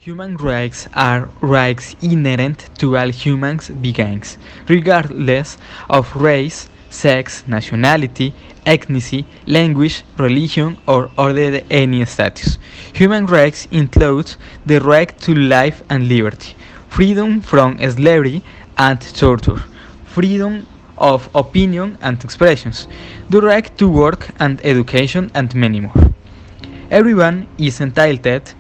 Human rights are rights inherent to all human beings, regardless of race, sex, nationality, ethnicity, language, religion, or other any status. Human rights include the right to life and liberty, freedom from slavery and torture, freedom of opinion and expressions, the right to work and education, and many more. Everyone is entitled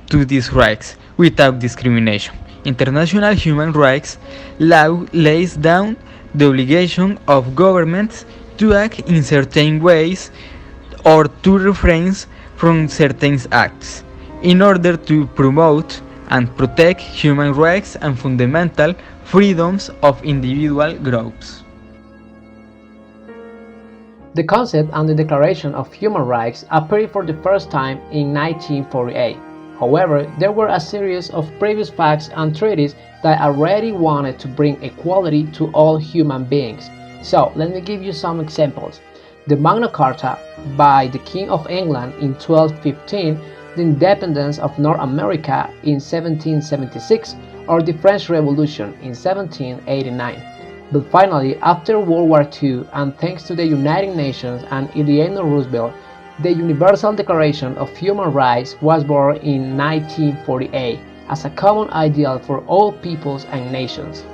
to these rights without discrimination. International human rights law lays down the obligation of governments to act in certain ways or to refrain from certain acts in order to promote and protect human rights and fundamental freedoms of individual groups. The concept and the Declaration of Human Rights appeared for the first time in 1948. However, there were a series of previous facts and treaties that already wanted to bring equality to all human beings. So, let me give you some examples. The Magna Carta by the King of England in 1215, the independence of North America in 1776, or the French Revolution in 1789. But finally, after World War II, and thanks to the United Nations and Eleanor Roosevelt, the Universal Declaration of Human Rights was born in 1948 as a common ideal for all peoples and nations.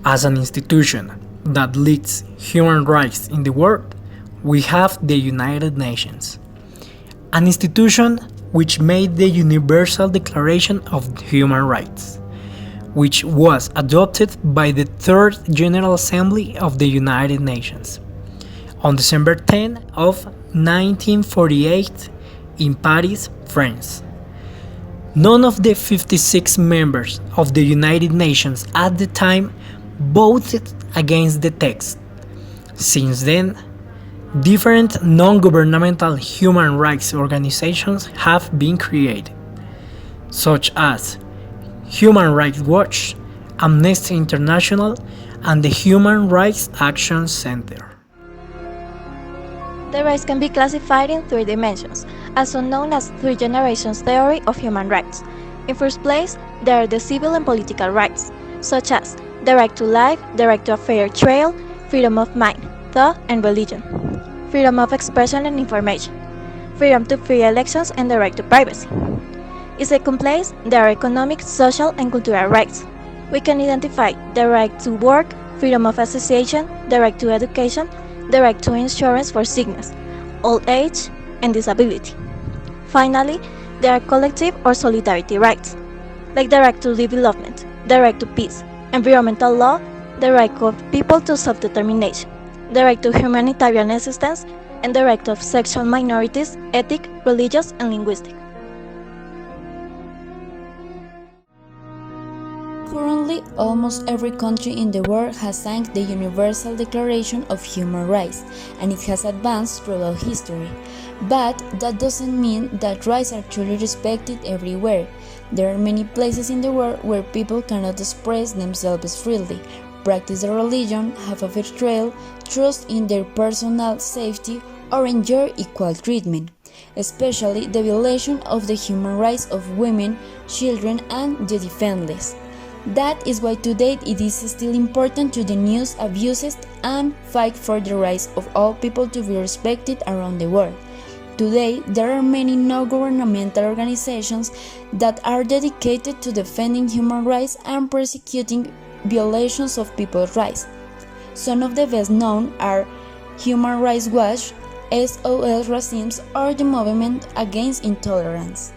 As an institution that leads human rights in the world, we have the United Nations, an institution which made the Universal Declaration of Human Rights, which was adopted by the Third General Assembly of the United Nations on December 10 of 1948 in Paris, France. None of the 56 members of the United Nations at the time voted against the text. Since then, different non-governmental human rights organizations have been created, such as Human Rights Watch, Amnesty International, and the Human Rights Action Center. The rights can be classified in three dimensions, also known as three generations theory of human rights. In first place, there are the civil and political rights, such as the right to life, the right to a fair trial, freedom of mind, thought, and religion, freedom of expression and information, freedom to free elections, and the right to privacy. In second place, there are economic, social, and cultural rights. We can identify the right to work, freedom of association, the right to education, the right to insurance for sickness, old age, and disability. Finally, there are collective or solidarity rights, like the right to development, the right to peace, environmental law, the right of people to self-determination, the right to humanitarian assistance, and the right of sexual minorities, ethnic, religious, and linguistic. Currently, almost every country in the world has signed the Universal Declaration of Human Rights, and it has advanced throughout history. But that doesn't mean that rights are truly respected everywhere. There are many places in the world where people cannot express themselves freely, practice their religion, have a fair trial, trust in their personal safety, or enjoy equal treatment, especially the violation of the human rights of women, children, and the defenseless. That is why today it is still important to denounce abuses and fight for the rights of all people to be respected around the world. Today, there are many non-governmental organizations that are dedicated to defending human rights and prosecuting violations of people's rights. Some of the best known are Human Rights Watch, SOS Racism, or the Movement Against Intolerance.